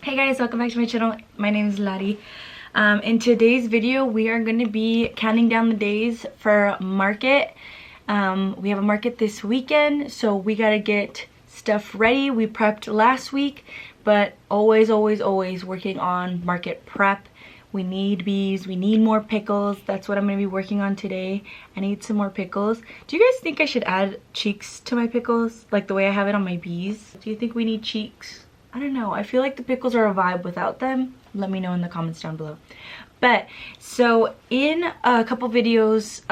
Hey guys, welcome back to my channel. My name is Lari. In today's video, we are going to be counting down the days for market. We have a market this weekend, so we got to get stuff ready. We prepped last week, but always working on market prep. We need bees, we need more pickles. That's what I'm going to be working on today. I need some more pickles. Do you guys think I should add cheeks to my pickles, like the way I have it on my bees? Do you think we need cheeks? I don't know. I feel like the pickles are a vibe without them. Let me know in the comments down below. But so in a couple videos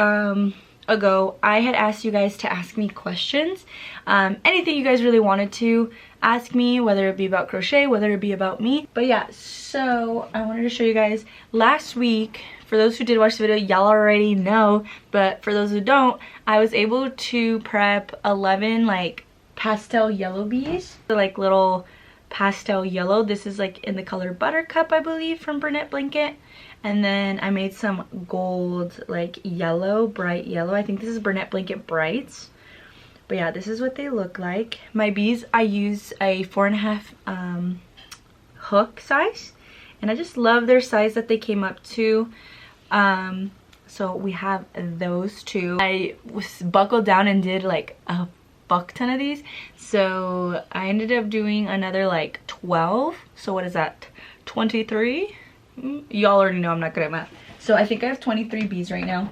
ago, I had asked you guys to ask me questions. Anything you guys really wanted to ask me, whether it be about crochet, whether it be about me. But yeah, so I wanted to show you guys last week. For those who did watch the video, y'all already know. But for those who don't, I was able to prep 11 like pastel yellow bees. So, like little pastel yellow. This is like in the color Buttercup, I believe, from Burnett Blanket. And then I made some gold like yellow, bright yellow. I think this is Burnett Blanket Brights. But yeah, this is what they look like. My bees, I use a 4.5 hook size, and I just love their size that they came up to. So we have those two. I was buckled down and did like a fuck ton of these, so I ended up doing another like 12. So what is that, 23? Y'all already know I'm not good at math. So I think I have 23 bees right now.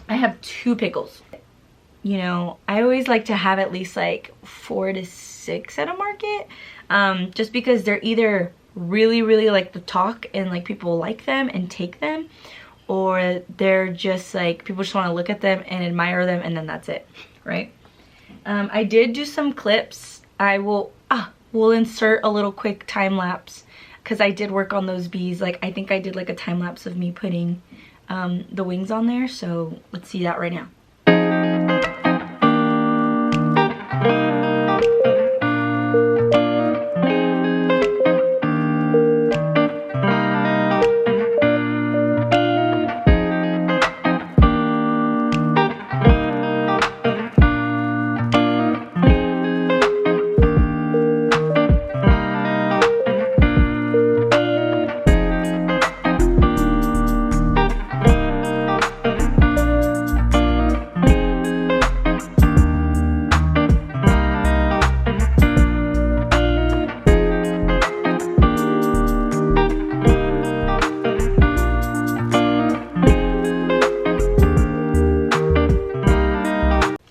I have 2 pickles. You know, I always like to have at least like 4 to 6 at a market, just because they're either really like the talk and like people like them and take them, or they're just like people just want to look at them and admire them, and then that's it, right? I did do some clips. I will insert a little quick time lapse because I did work on those bees. Like I think I did like a time lapse of me putting the wings on there. So let's see that right now.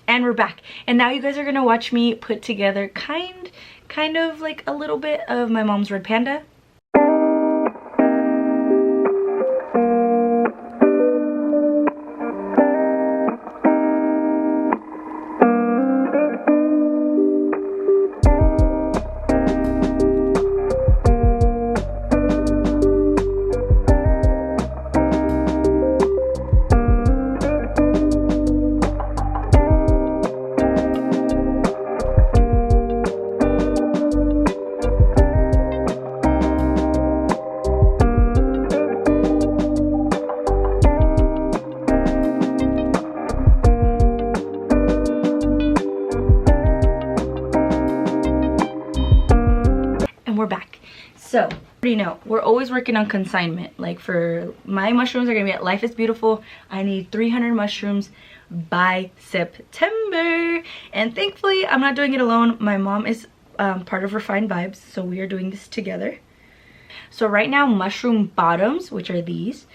And we're back, and now you guys are gonna watch me put together kind of like a little bit of my mom's red panda. We're back. So you know, we're always working on consignment. Like for my mushrooms are gonna be at Life is Beautiful. I need 300 mushrooms by September, and thankfully I'm not doing it alone. My mom is part of Refined Vibes, so we are doing this together. So right now, mushroom bottoms, which are these,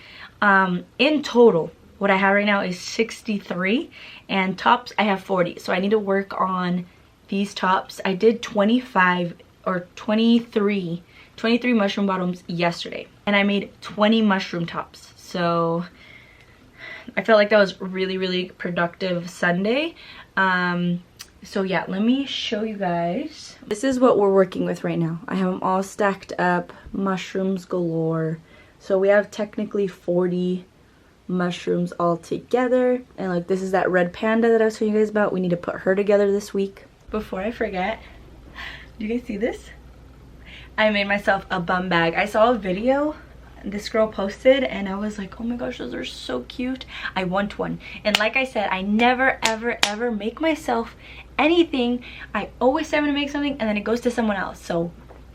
in total what I have right now is 63, and tops I have 40. So I need to work on these tops. I did 25 or 23 mushroom bottoms yesterday, and I made 20 mushroom tops. So I felt like that was really productive Sunday. So yeah, let me show you guys. This is what we're working with right now. I have them all stacked up, mushrooms galore. So we have technically 40 mushrooms all together, and like this is that red panda that I was telling you guys about. We need to put her together this week. Before I forget, do you guys see this? I made myself a bum bag. I saw a video this girl posted, and I was like, oh my gosh, those are so cute. I want one. And like I said, I never ever make myself anything. I always say I'm gonna make something and then it goes to someone else. So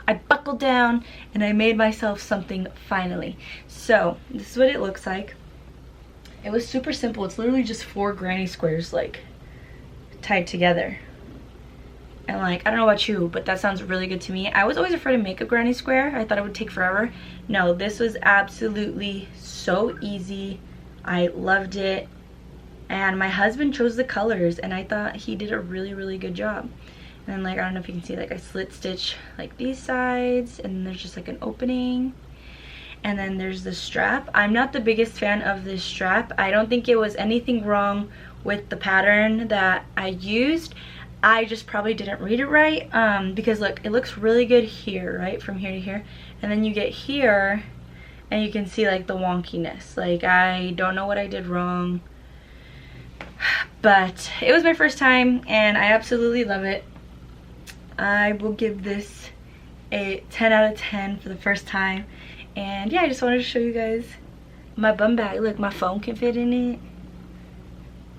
I buckled down and I made myself something finally. So this is what it looks like. It was super simple. It's literally just 4 granny squares like tied together. And like, I don't know about you, but that sounds really good to me. I was always afraid to make a granny square. I thought it would take forever. No, this was absolutely so easy. I loved it. And my husband chose the colors and I thought he did a really good job. And then like, I don't know if you can see, like I slit stitch like these sides and then there's just like an opening. And then there's the strap. I'm not the biggest fan of this strap. I don't think it was anything wrong with the pattern that I used. I just probably didn't read it right, because look, it looks really good here, right, from here to here, and then you get here and you can see like the wonkiness. Like, I don't know what I did wrong, but it was my first time and I absolutely love it. I will give this a 10 out of 10 for the first time. And yeah, I just wanted to show you guys my bum bag. Look, my phone can fit in it.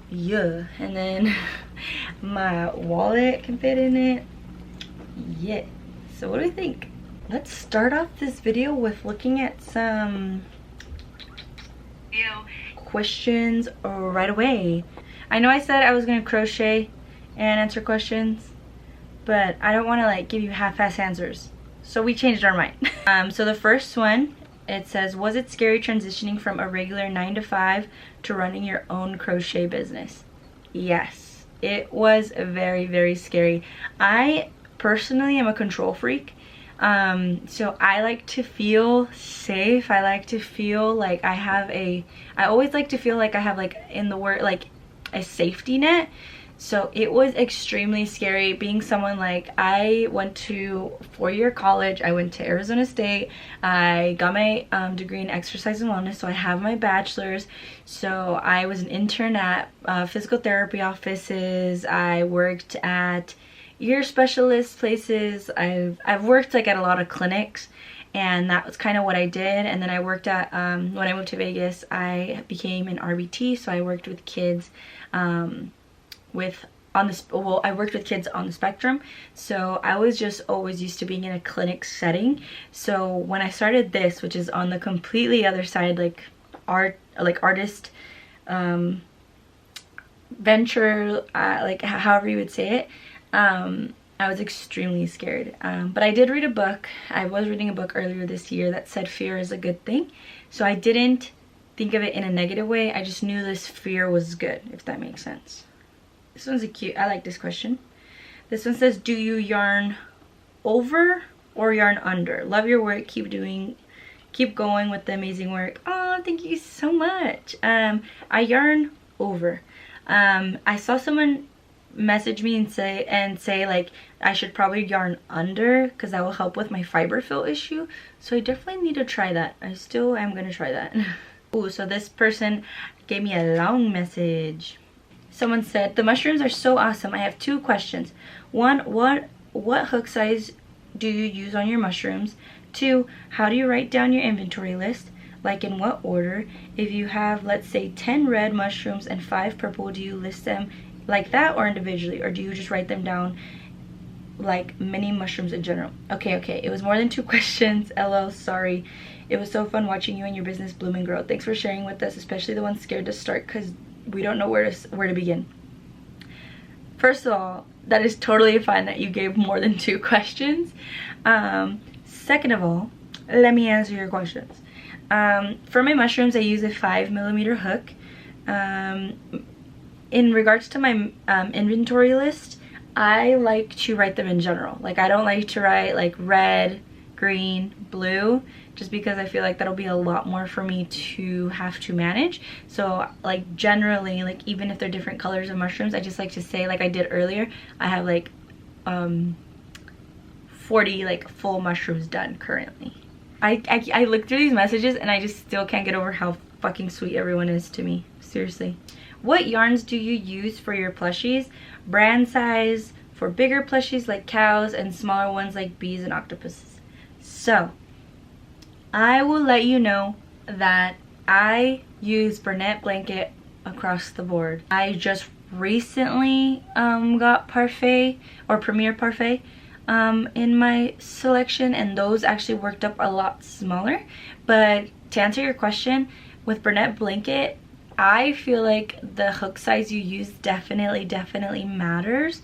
Yeah, and then my wallet can fit in it. Yeah. So what do we think? Let's start off this video with looking at some questions right away. I know I said I was gonna crochet and answer questions, but I don't want to like give you half-ass answers, so we changed our mind. So the first one, it says, was it scary transitioning from a regular 9-to-5 to running your own crochet business? Yes, it was very scary. I personally am a control freak, so I like to feel safe. I like to feel like I always like to feel like I have, like, in the word, like a safety net. So it was extremely scary being someone like, I went to 4-year college, I went to Arizona State, I got my degree in exercise and wellness, so I have my bachelor's. So I was an intern at physical therapy offices, I worked at ear specialist places, I've worked like at a lot of clinics, and that was kind of what I did. And then I worked at, when I moved to Vegas, I became an RBT, so I worked with kids, I worked with kids on the spectrum, so I was just always used to being in a clinic setting. So when I started this, which is on the completely other side, like artist venture, like however you would say it, I was extremely scared. But I did read a book. I was reading a book earlier this year that said fear is a good thing, so I didn't think of it in a negative way. I just knew this fear was good, if that makes sense. This one's a cute, I like this question. This one says, do you yarn over or yarn under? Love your work, keep going with the amazing work. Oh, thank you so much. I yarn over. I saw someone message me and say like I should probably yarn under because that will help with my fiber fill issue. So I definitely need to try that. I still am gonna try that. Ooh, so this person gave me a long message. Someone said, the mushrooms are so awesome. I have 2 questions. 1, what hook size do you use on your mushrooms? 2, how do you write down your inventory list? Like, in what order? If you have, let's say, 10 red mushrooms and 5 purple, do you list them like that or individually? Or do you just write them down like mini mushrooms in general? Okay, it was more than 2 questions. LL, sorry. It was so fun watching you and your business bloom and grow. Thanks for sharing with us, especially the ones scared to start because we don't know where to begin. First of all, that is totally fine that you gave more than 2 questions. Second of all, let me answer your questions. For my mushrooms, I use a 5mm hook. In regards to my inventory list, I like to write them in general. Like, I don't like to write like red, green, blue, just because I feel like that'll be a lot more for me to have to manage. So like generally, like even if they're different colors of mushrooms, I just like to say, like I did earlier, I have like 40 like full mushrooms done currently. I look through these messages and I just still can't get over how fucking sweet everyone is to me. Seriously. What yarns do you use for your plushies? Brand size for bigger plushies like cows and smaller ones like bees and octopuses. So I will let you know that I use Bernette blanket across the board. I just recently got Parfait or Premier Parfait. in my selection, and those actually worked up a lot smaller. But to answer your question, with Bernette Blanket, I feel like the hook size you use definitely matters.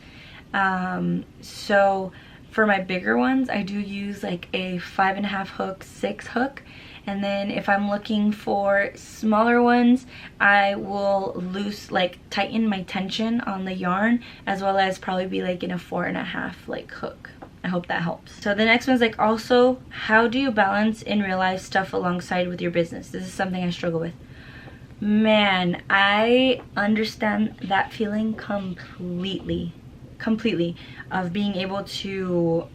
So for my bigger ones, I do use like a 5.5 hook, 6 hook. And then if I'm looking for smaller ones, I will tighten my tension on the yarn, as well as probably be like in a 4.5 like hook. I hope that helps. So the next one's like, also, how do you balance in real life stuff alongside with your business? This is something I struggle with. Man, I understand that feeling completely of being able to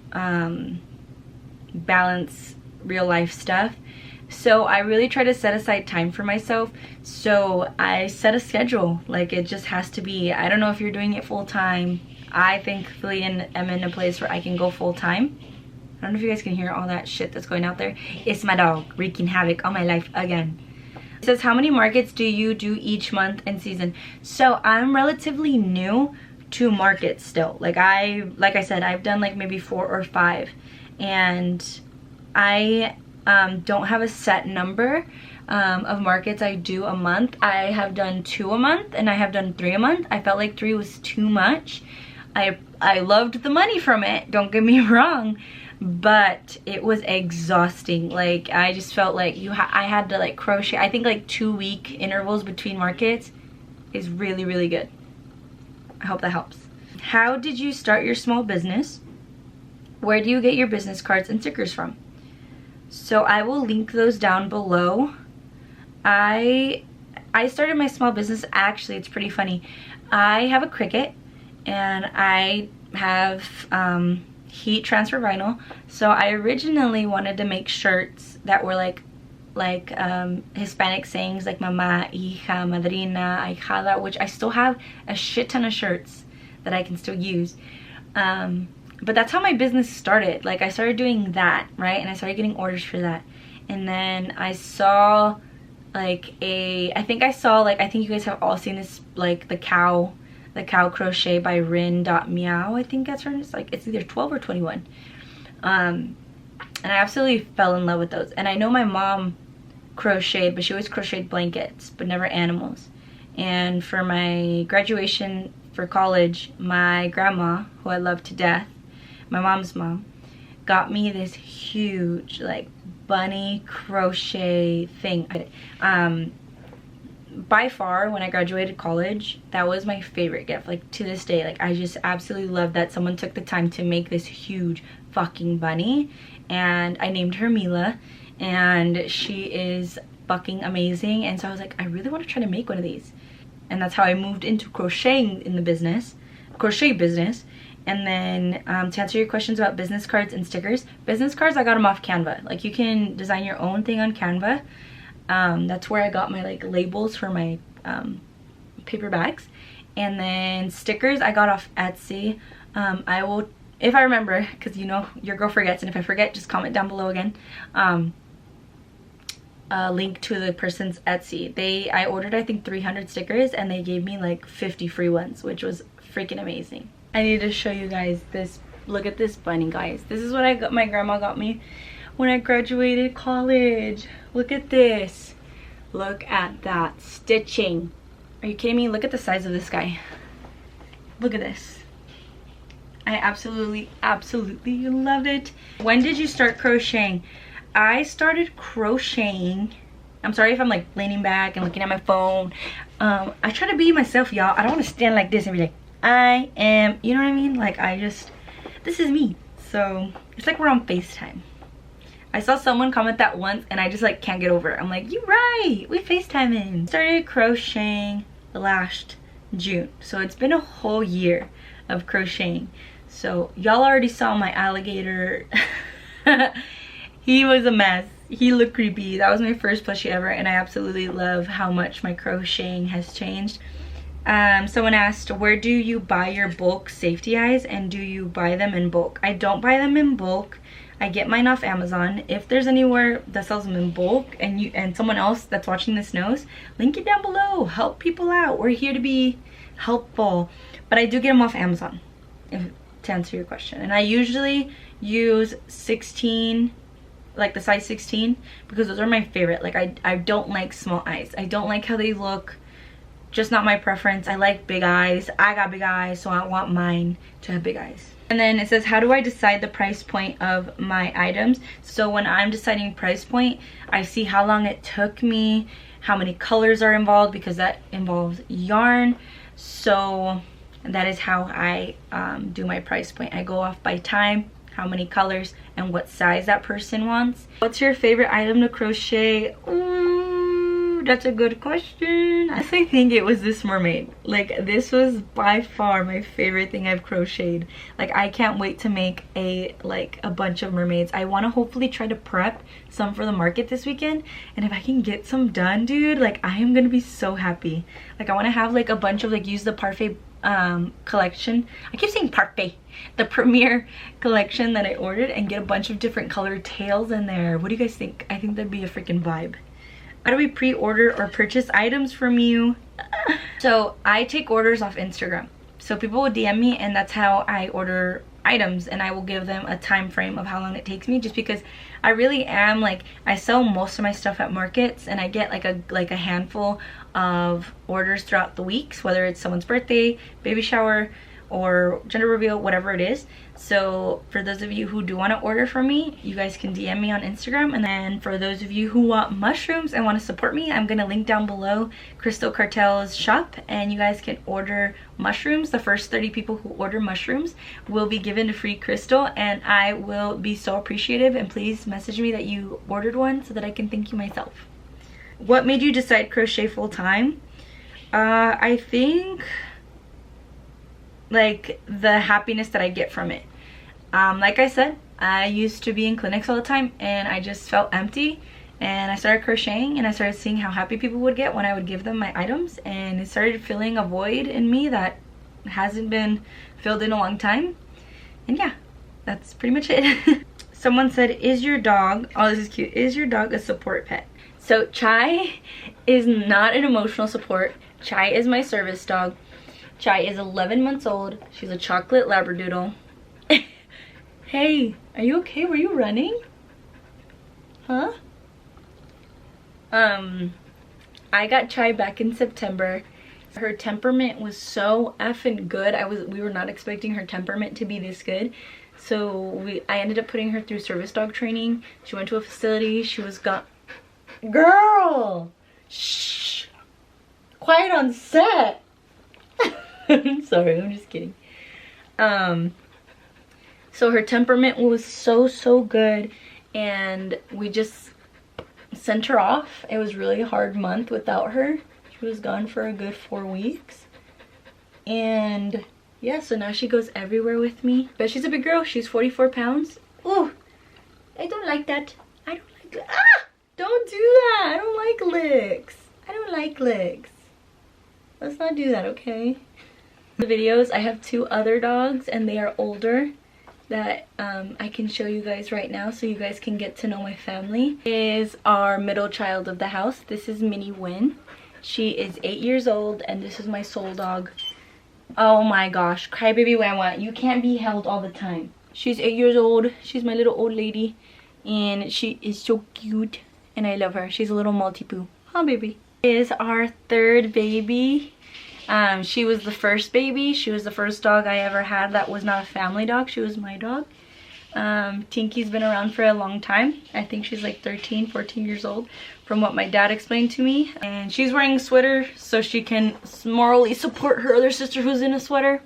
balance real life stuff. So I really try to set aside time for myself. So I set a schedule, like it just has to be. I don't know if you're doing it full time. I thankfully am in a place where I can go full time. I don't know if you guys can hear all that shit that's going out there. It's my dog wreaking havoc on my life again. It says, how many markets do you do each month and season? So I'm relatively new to markets still. Like I said, I've done like maybe 4 or 5, and I don't have a set number of markets I do a month. I have done 2 a month, and I have done 3 a month. I felt like 3 was too much. I loved the money from it, don't get me wrong, but it was exhausting. Like I just felt like I had to like crochet. I think like 2-week intervals between markets is really good. I hope that helps. How did you start your small business? Where do you get your business cards and stickers from? So I will link those down below. I started my small business, actually it's pretty funny. I have a Cricut, and I have heat transfer vinyl. So I originally wanted to make shirts that were like Hispanic sayings like mama, hija, madrina, ahijada, which I still have a shit ton of shirts that I can still use. But that's how my business started. Like I started doing that, right? And I started getting orders for that. And then I saw like I think you guys have all seen this, like the cow crochet by Rin.meow. I think that's her. It's either 12 or 21. And I absolutely fell in love with those. And I know my mom crocheted, but she always crocheted blankets, but never animals. And for my graduation for college, my grandma, who I love to death, my mom's mom, got me this huge like bunny crochet thing. By far, when I graduated college, that was my favorite gift. Like to this day, like I just absolutely love that someone took the time to make this huge fucking bunny, and I named her Mila, and she is fucking amazing. And so I was like, I really want to try to make one of these, and that's how I moved into crocheting in the crochet business. And then to answer your questions about business cards and stickers, business cards, I got them off Canva. Like you can design your own thing on Canva. That's where I got my like labels for my paper bags. And then stickers I got off Etsy. I will, if I remember, because you know your girl forgets, and if I forget, just comment down below again. Link to the person's Etsy. I ordered I think 300 stickers, and they gave me like 50 free ones, which was freaking amazing. I need to show you guys this. Look at this bunny, guys. This is what my grandma got me when I graduated college. Look at this. Look at that stitching. Are you kidding me? Look at the size of this guy. Look at this. I absolutely love it. When did you start crocheting? I started crocheting. I'm sorry if I'm like leaning back and looking at my phone. I try to be myself, y'all. I don't want to stand like this and be like, I am, you know what I mean? Like this is me. So it's like we're on FaceTime. I saw someone comment that once, and I just like can't get over it. I'm like, you're right, we FaceTiming. Started crocheting last June, so it's been a whole year of crocheting. So y'all already saw my alligator. He was a mess. He looked creepy. That was my first plushie ever, and I absolutely love how much my crocheting has changed. Someone asked, where do you buy your bulk safety eyes, and do you buy them in bulk? I don't buy them in bulk. I get mine off Amazon. If there's anywhere that sells them in bulk, and someone else that's watching this knows, link it down below. Help people out. We're here to be helpful. But I do get them off Amazon, to to answer your question. And I usually use 16, like the size 16, because those are my favorite. Like I don't like small eyes. I don't like how they look. Just not my preference. I like big eyes. I got big eyes, so I want mine to have big eyes. And then it says, how do I decide the price point of my items? So when I'm deciding price point, I see how long it took me, how many colors are involved, because that involves yarn. So that is how I do my price point. I go off by time, how many colors, and what size that person wants. What's your favorite item to crochet? Ooh, that's a good question. I think it was this mermaid. Like, this was by far my favorite thing I've crocheted. Like, I can't wait to make a bunch of mermaids. I want to hopefully try to prep some for the market this weekend, and if I can get some done, dude, like, I am gonna be so happy. Like, I want to have like a bunch of, like, use the parfait collection. I keep saying parfait, the premiere collection that I ordered, and get a bunch of different colored tails in there. What do you guys think? I think that'd be a freaking vibe. How do we pre-order or purchase items from you? So I take orders off Instagram. So people will DM me, and that's how I order items, and I will give them a time frame of how long it takes me, just because I really am, like, I sell most of my stuff at markets, and I get like a handful of orders throughout the weeks, whether it's someone's birthday, baby shower, or gender reveal, whatever it is. So for those of you who do want to order from me, you guys can DM me on Instagram. And then for those of you who want mushrooms and want to support me, I'm going to link down below Crystal Cartel's shop, and you guys can order mushrooms. The first 30 people who order mushrooms will be given a free crystal, and I will be so appreciative. And please message me that you ordered one so that I can thank you myself. What made you decide crochet full time? I think like the happiness that I get from it. Like I said, I used to be in clinics all the time, and I just felt empty, and I started crocheting, and I started seeing how happy people would get when I would give them my items, and it started filling a void in me that hasn't been filled in a long time. And yeah, that's pretty much it. Someone said, is your dog, oh this is cute, is your dog a support pet? So Chai is not an emotional support. Chai is my service dog. Chai is 11 months old. She's a chocolate labradoodle. Hey, are you okay? Were you running? Huh? I got Chai back in September. Her temperament was so effing good. We were not expecting her temperament to be this good. So I ended up putting her through service dog training. She went to a facility. She was gone. Girl! Shh! Quiet on set! I'm sorry, I'm just kidding. So her temperament was so good, and we just sent her off. It was really a hard month without her. She was gone for a good 4 weeks, and yeah, so now she goes everywhere with me. But she's a big girl. She's 44 pounds. Ooh, I don't like that. I don't like that. Ah! Don't do that. I don't like licks. I don't like licks. Let's not do that, okay? The videos, I have 2 other dogs, and they are older, that I can show you guys right now so you guys can get to know my family. Is our middle child of the house. This is Minnie Wynn. She is 8 years old, and this is my soul dog. Oh my gosh, crybaby Wawa, you can't be held all the time. She's 8 years old. She's my little old lady, and she is so cute, and I love her. She's a little Maltipoo. Huh, baby? Is our 3rd baby. She was the first baby. She was the first dog I ever had that was not a family dog. She was my dog. Tinky's been around for a long time. I think she's like 13, 14 years old from what my dad explained to me. And she's wearing a sweater so she can morally support her other sister who's in a sweater.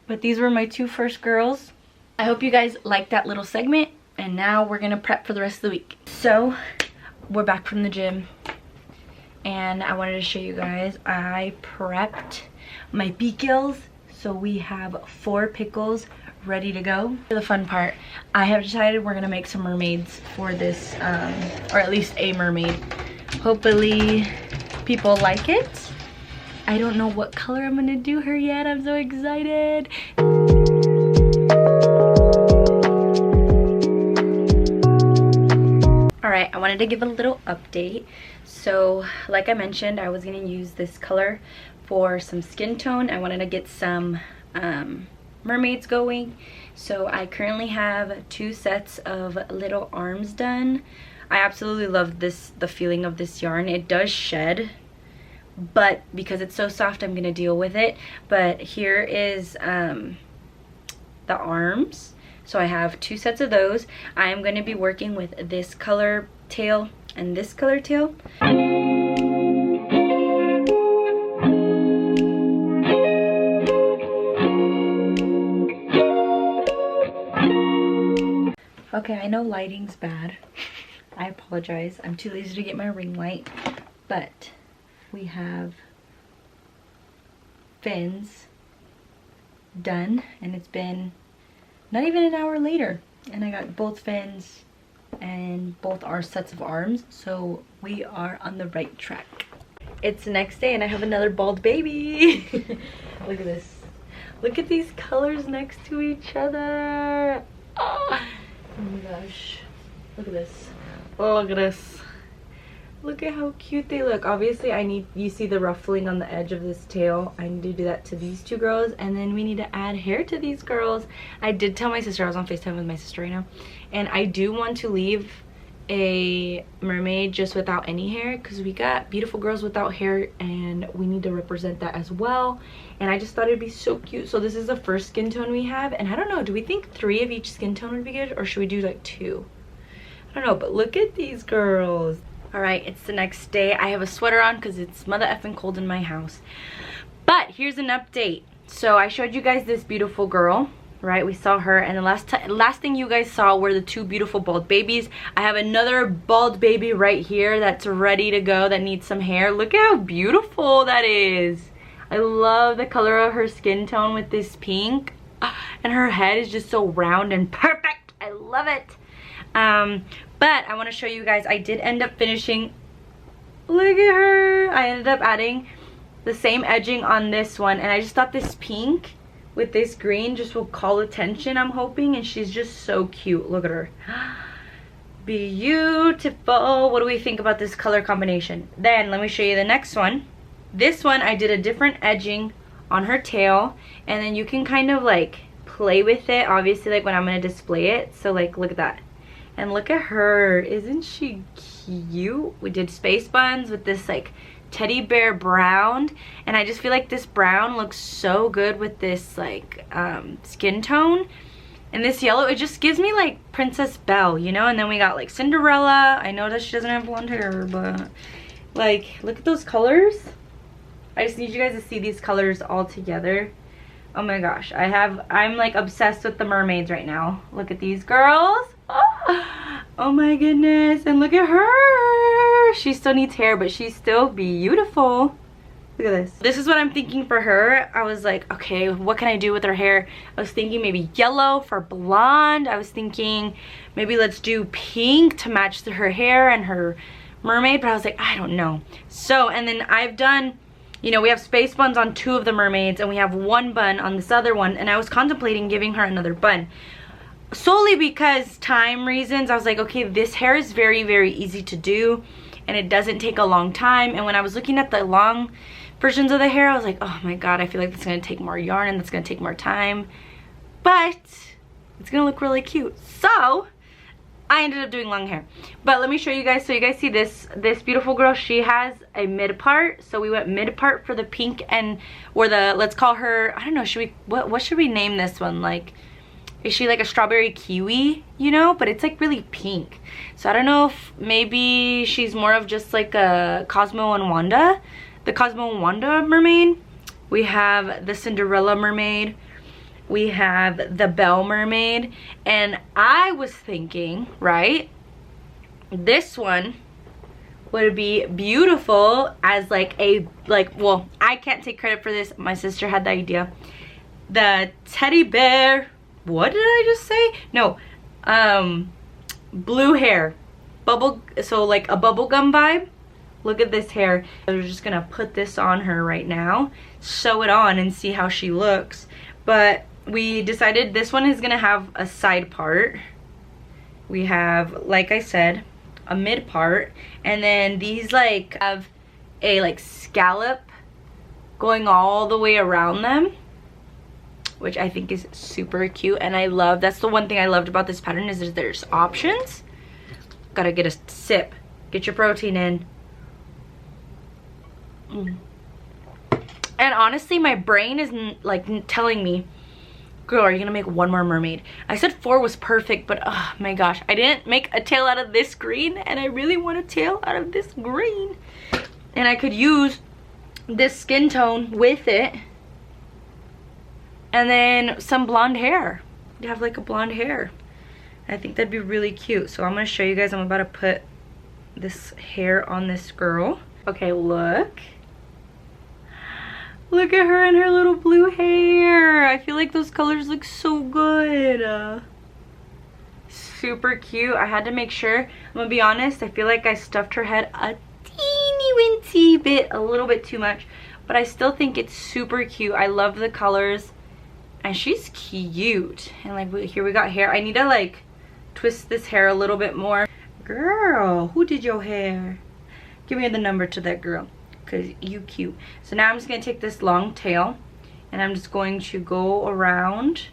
But these were my 2 first girls. I hope you guys liked that little segment. And now we're gonna prep for the rest of the week. So we're back from the gym, and I wanted to show you guys, I prepped my pickles. So we have 4 pickles ready to go. For the fun part, I have decided we're gonna make some mermaids for this, or at least a mermaid. Hopefully people like it. I don't know what color I'm gonna do her yet. I'm so excited. Alright, I wanted to give a little update. So like I mentioned, I was going to use this color for some skin tone. I wanted to get some mermaids going. So I currently have 2 sets of little arms done. I absolutely love this, the feeling of this yarn. It does shed, but because it's so soft, I'm gonna deal with it. But here is the arms. So I have 2 sets of those. I am gonna be working with this color tail and this color tail. Okay, I know lighting's bad. I apologize. I'm too lazy to get my ring light. But we have fins done, and it's been not even an hour later. And I got both fins and both our sets of arms. So we are on the right track. It's the next day and I have another bald baby. Look at this. Look at these colors next to each other. Oh. Oh my gosh, look at this. Oh, look at this. Look at how cute they look. Obviously you see the ruffling on the edge of this tail. I need to do that to these 2 girls, and then we need to add hair to these girls. I did tell my sister, I was on FaceTime with my sister right now, and I do want to leave a mermaid just without any hair, because we got beautiful girls without hair and we need to represent that as well. And I just thought it'd be so cute. So this is the first skin tone we have, and I don't know, do we think 3 of each skin tone would be good, or should we do like 2? I don't know, but look at these girls. All right, it's the next day. I have a sweater on because it's mother effing cold in my house. But here's an update. So I showed you guys this beautiful girl, right? We saw her, and the last thing you guys saw were the 2 beautiful bald babies. I have another bald baby right here that's ready to go, that needs some hair. Look at how beautiful that is. I love the color of her skin tone with this pink, and her head is just so round and perfect. I love it. But I want to show you guys, I did end up finishing, look at her. I ended up adding the same edging on this one, and I just thought this pink with this green just will call attention, I'm hoping. And she's just so cute. Look at her. Beautiful. What do we think about this color combination? Then let me show you the next one. This one I did a different edging on her tail, and then you can kind of like play with it, obviously, like when I'm going to display it. So like, look at that. And look at her. Isn't she cute? We did space buns with this like teddy bear brown, and I just feel like this brown looks so good with this like skin tone. And this yellow, it just gives me like Princess Belle, you know. And then we got like Cinderella. I know that she doesn't have blonde hair, but like, look at those colors. I just need you guys to see these colors all together. Oh my gosh, I'm like obsessed with the mermaids right now. Look at these girls. Oh my goodness, and look at her. She still needs hair, but she's still beautiful. Look at this. This is what I'm thinking for her. I was like, okay, what can I do with her hair? I was thinking maybe yellow for blonde. I was thinking maybe let's do pink to match her hair and her mermaid, but I was like, I don't know. So, and then I've done, you know, we have space buns on 2 of the mermaids, and we have 1 bun on this other one, and I was contemplating giving her another bun. Solely because time reasons. I was like, okay, this hair is very, very easy to do, and it doesn't take a long time. And when I was looking at the long versions of the hair, I was like, oh my god, I feel like it's going to take more yarn and it's going to take more time. But it's going to look really cute. So I ended up doing long hair. But let me show you guys. So you guys see this beautiful girl, she has a mid part. So we went mid part for the pink, and or the, let's call her, I don't know, should we, what should we name this one? Like, is she like a strawberry kiwi, you know? But it's like really pink. So I don't know if maybe she's more of just like a Cosmo and Wanda. The Cosmo and Wanda mermaid. We have the Cinderella mermaid. We have the Belle mermaid. And I was thinking, right, this one would be beautiful as like a, like, well, I can't take credit for this. My sister had the idea. The teddy bear, what did I just say? No, blue hair, so like a bubblegum vibe. Look at this hair. We're just gonna put this on her right now, sew it on, and see how she looks. But we decided this one is gonna have a side part. We have, like I said, a mid part, and then these like have a like scallop going all the way around them, which I think is super cute. And I love, that's the one thing I loved about this pattern, is there's options. Gotta get a sip, get your protein in. And honestly, my brain is like telling me, girl, are you gonna make one more mermaid? I said 4 was perfect, but oh my gosh, I didn't make a tail out of this green, and I really want a tail out of this green. And I could use this skin tone with it, and then some blonde hair. You have like a blonde hair. I think that'd be really cute. So I'm gonna show you guys, I'm about to put this hair on this girl. Okay, look. Look at her and her little blue hair. I feel like those colors look so good. Super cute. I had to make sure, I'm gonna be honest, I feel like I stuffed her head a teeny weensy bit, a little bit too much, but I still think it's super cute. I love the colors, and she's cute. And like, here we got hair. I need to like twist this hair a little bit more. Girl, who did your hair? Give me the number to that girl, because you cute. So now I'm just going to take this long tail, and I'm just going to go around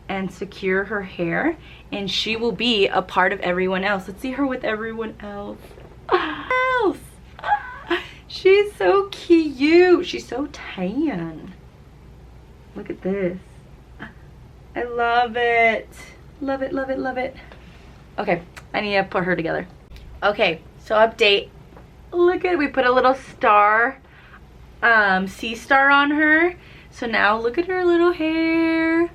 and secure her hair, and she will be a part of everyone else. Let's see her with everyone else. She's so cute. She's so tan. Look at this. I love it. Love it, love it, love it. Okay, I need to put her together. Okay, so update. Look at, we put a little star, sea star on her. So now look at her little hair.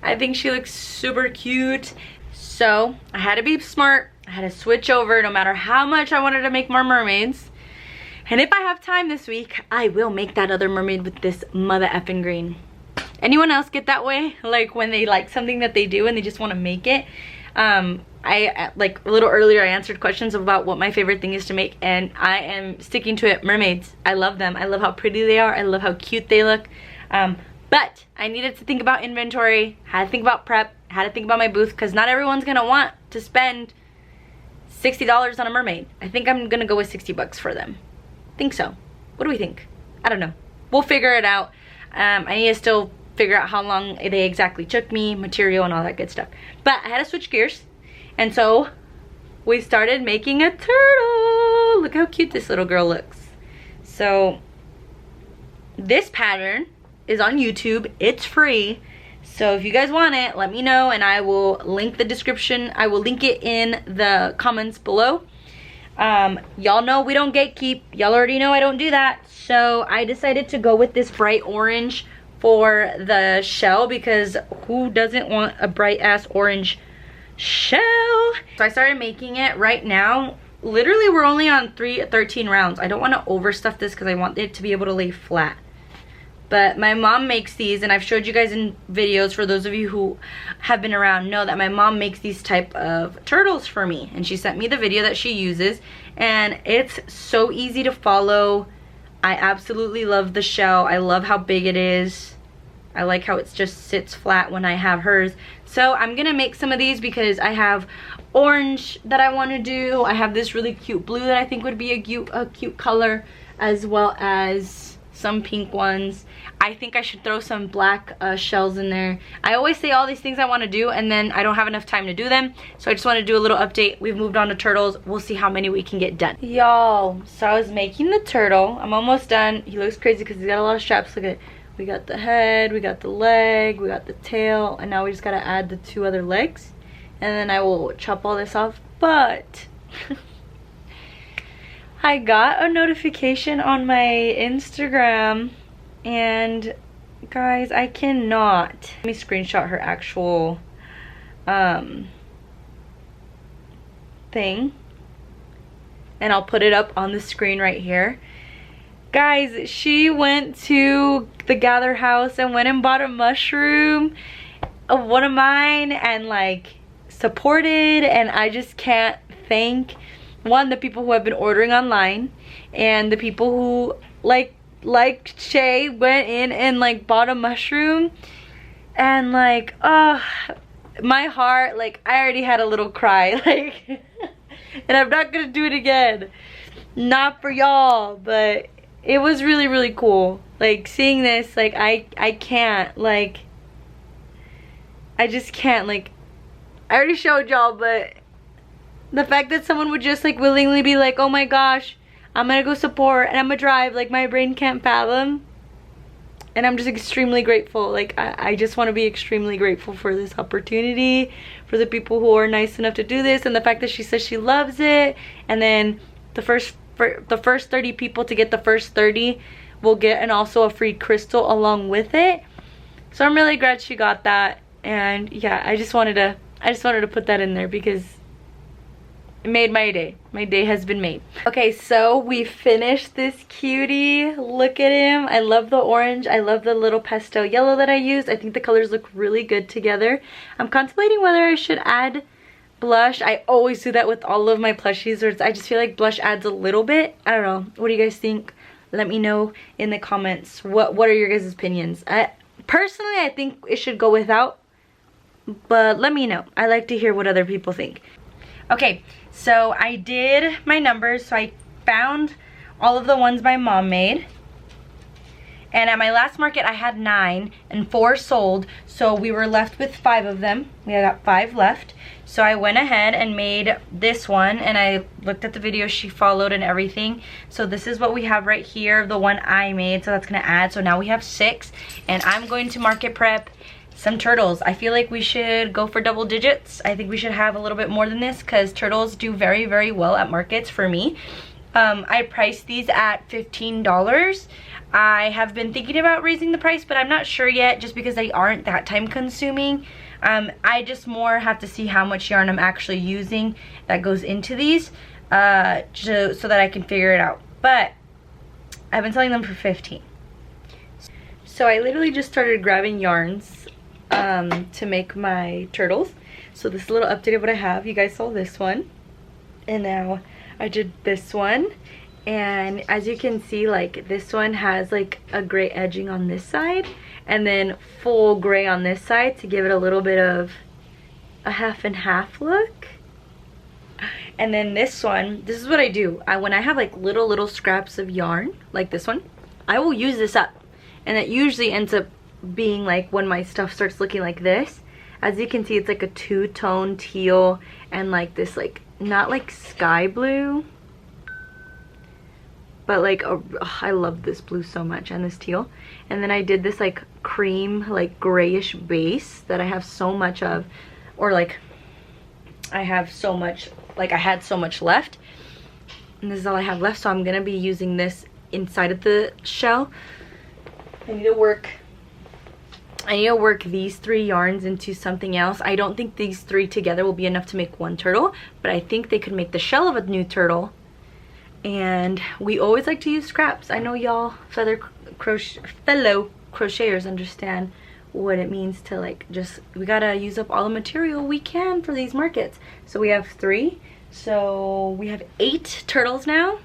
I think she looks super cute. So I had to be smart. I had to switch over no matter how much I wanted to make more mermaids. And if I have time this week, I will make that other mermaid with this mother effing green. Anyone else get that way? Like when they like something that they do and they just want to make it? I like a little earlier I answered questions about what my favorite thing is to make, and I am sticking to it. Mermaids. I love them. I love how pretty they are. I love how cute they look. But I needed to think about inventory, had to think about prep, had to think about my booth, because not everyone's gonna want to spend $60 on a mermaid. I think I'm gonna go with 60 bucks for them. Think so. What do we think? I don't know. We'll figure it out. I need to still figure out how long they exactly took me, material and all that good stuff. But I had to switch gears, and so we started making a turtle. Look how cute this little girl looks. So this pattern is on YouTube. It's free. So if you guys want it, let me know, and I will link the description. I will link it in the comments below. Y'all know we don't gatekeep. Y'all already know I don't do that. So I decided to go with this bright orange for the shell, because who doesn't want a bright ass orange shell? So I started making it right now. Literally we're only on 13 rounds. I don't want to overstuff this because I want it to be able to lay flat. But my mom makes these, and I've showed you guys in videos. For those of you who have been around know that my mom makes these type of turtles for me, and she sent me the video that she uses, and it's so easy to follow. I absolutely love the shell. I love how big it is. I like how it just sits flat when I have hers. So I'm gonna make some of these because I have orange that I want to do. I have this really cute blue that I think would be a cute color, as well as some pink ones. I think I should throw some black shells in there. I always say all these things I want to do, and then I don't have enough time to do them. So I just want to do a little update. We've moved on to turtles. We'll see how many we can get done. Y'all, so I was making the turtle. I'm almost done. He looks crazy because he's got a lot of straps. Look at it. We got the head, we got the leg, we got the tail, and now we just got to add the 2 other legs. And then I will chop all this off. But I got a notification on my Instagram, and guys, I cannot. Let me screenshot her actual thing, and I'll put it up on the screen right here. Guys, she went to the Gather House and went and bought a mushroom of one of mine, and like supported, and I just can't thank the people who have been ordering online, and the people who like Shay went in and like bought a mushroom, and like my heart, like I already had a little cry, like and I'm not gonna do it again, not for y'all, but it was really, really cool. Like, seeing this, like, I can't, like, I just can't, like, I already showed y'all, but the fact that someone would just, like, willingly be like, oh my gosh, I'm gonna go support and I'm gonna drive, like, my brain can't fathom. And I'm just extremely grateful. Like, I just want to be extremely grateful for this opportunity, for the people who are nice enough to do this, and the fact that she says she loves it. And then the first 30 people to get the first 30 will get and also a free crystal along with it. So I'm really glad she got that. And yeah, I just wanted to put that in there because it made my day. My day has been made. Okay, so we finished this cutie. Look at him. I love the orange. I love the little pastel yellow that I used. I think the colors look really good together. I'm contemplating whether I should add blush. I always do that with all of my plushies, or I just feel like blush adds a little bit. I don't know. What do you guys think? Let me know in the comments. What are your guys' opinions? Personally, I think it should go without, but let me know. I like to hear what other people think. Okay, so I did my numbers. So I found all of the ones my mom made. And at my last market, I had 9 and 4 sold. So we were left with 5 of them. We got 5 left. So I went ahead and made this one, and I looked at the video she followed and everything. So this is what we have right here, the one I made. So that's gonna add. So now we have 6, and I'm going to market prep some turtles. I feel like we should go for double digits. I think we should have a little bit more than this because turtles do very, very well at markets for me. I priced these at $15. I have been thinking about raising the price, but I'm not sure yet just because they aren't that time consuming. I just more have to see how much yarn I'm actually using that goes into these so that I can figure it out. But I've been selling them for $15. So I literally just started grabbing yarns to make my turtles. So this is a little update of what I have. You guys saw this one, and now I did this one. And as you can see, like, this one has like a gray edging on this side and then full gray on this side to give it a little bit of a half and half look. And then this one, this is what I do. When I have like little scraps of yarn like this one, I will use this up, and it usually ends up being like when my stuff starts looking like this. As you can see, it's like a two-tone teal and like this, like, not like sky blue, but like I love this blue so much, and this teal. And then I did this like cream, like grayish base that I have so much of, or like I have so much, like I had so much left, and this is all I have left. So I'm gonna be using this inside of the shell. I need to work these 3 yarns into something else. I don't think these 3 together will be enough to make one turtle, but I think they could make the shell of a new turtle. And we always like to use scraps. I know y'all fellow crocheters understand what it means to, like, just, we gotta use up all the material we can for these markets. So we have 3. So we have 8 turtles now,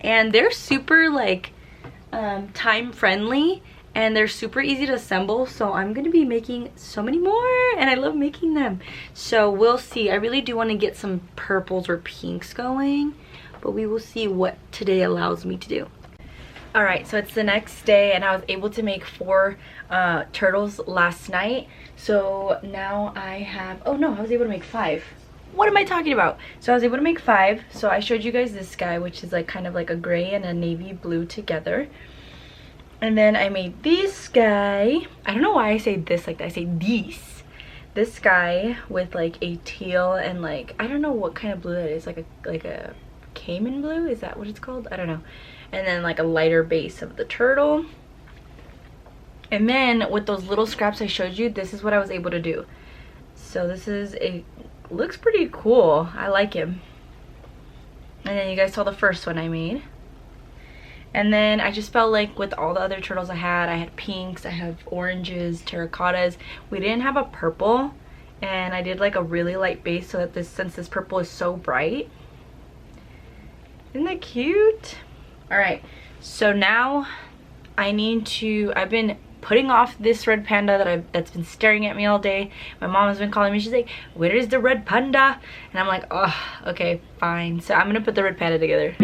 and they're super, like, time friendly. And they're super easy to assemble, so I'm gonna be making so many more, and I love making them. So we'll see. I really do want to get some purples or pinks going, but we will see what today allows me to do. All right, so it's the next day, and I was able to make 4 turtles last night. So now I have, oh no, I was able to make 5. What am I talking about? So I was able to make 5. So I showed you guys this guy, which is like kind of like a gray and a navy blue together. And then I made this guy. I don't know why I say this like that. I say these. This guy with like a teal and like, I don't know what kind of blue that is. Like a cayman blue? Is that what it's called? I don't know. And then like a lighter base of the turtle. And then with those little scraps I showed you, this is what I was able to do. So this is looks pretty cool. I like him. And then you guys saw the first one I made. And then I just felt like with all the other turtles I had pinks, I have oranges, terracottas. We didn't have a purple, and I did like a really light base so that since this purple is so bright. Isn't that cute? All right, so now I've been putting off this red panda that's been staring at me all day. My mom has been calling me. She's like, where is the red panda? And I'm like, oh, okay, fine. So I'm gonna put the red panda together.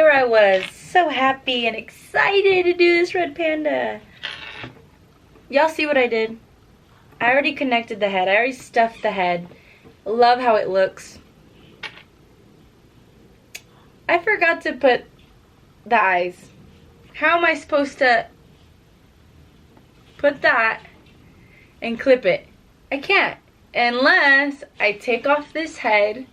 sure I was. So happy and excited to do this red panda. Y'all see what I did? I already connected the head. I already stuffed the head. Love how it looks. I forgot to put the eyes. How am I supposed to put that and clip it? I can't. Unless I take off this head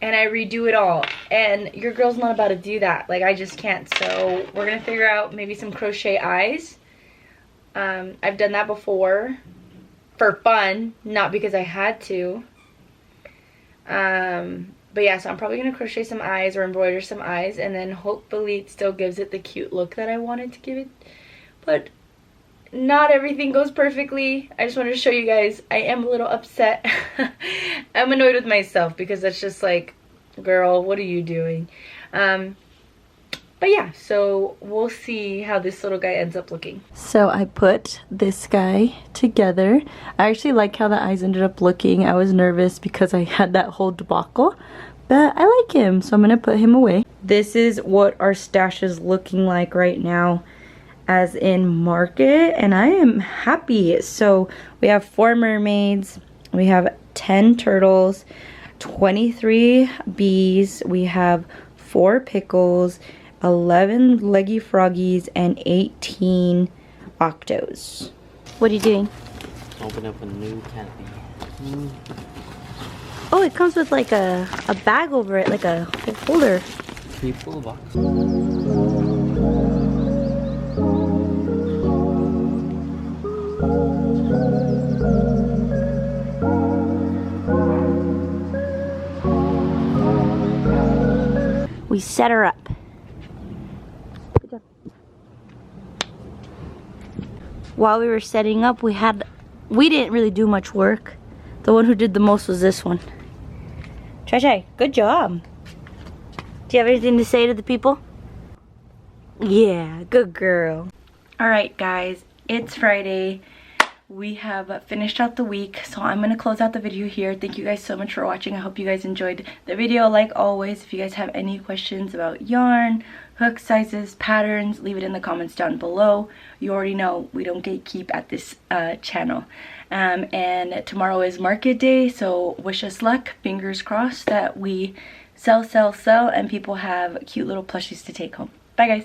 and I redo it all. And your girl's not about to do that. Like, I just can't. So we're gonna figure out maybe some crochet eyes. I've done that before for fun, not because I had to. But yeah, so I'm probably gonna crochet some eyes or embroider some eyes, and then hopefully it still gives it the cute look that I wanted to give it. But not everything goes perfectly. I just wanted to show you guys I am a little upset. I'm annoyed with myself because that's just like, girl, what are you doing? But yeah, so we'll see how this little guy ends up looking. So I put this guy together. I actually like how the eyes ended up looking. I was nervous because I had that whole debacle, but I like him, so I'm gonna put him away. This is what our stash is looking like right now, as in market, and I am happy. So we have 4 mermaids, we have 10 turtles, 23 bees, we have 4 pickles, 11 leggy froggies, and 18 octos. What are you doing? Open up a new canopy. Oh, it comes with like a bag over it, like a holder. 3 full box. We set her up. Good job. While we were setting up, we didn't really do much work. The one who did the most was this one. Crochet, good job. Do you have anything to say to the people? Yeah, good girl. Alright guys, it's Friday. We have finished out the week, so I'm going to close out the video here. Thank you guys so much for watching. I hope you guys enjoyed the video. Like always, if you guys have any questions about yarn, hook sizes, patterns, leave it in the comments down below. You already know we don't gatekeep at this channel. And tomorrow is market day, so wish us luck. Fingers crossed that we sell, and people have cute little plushies to take home. Bye guys.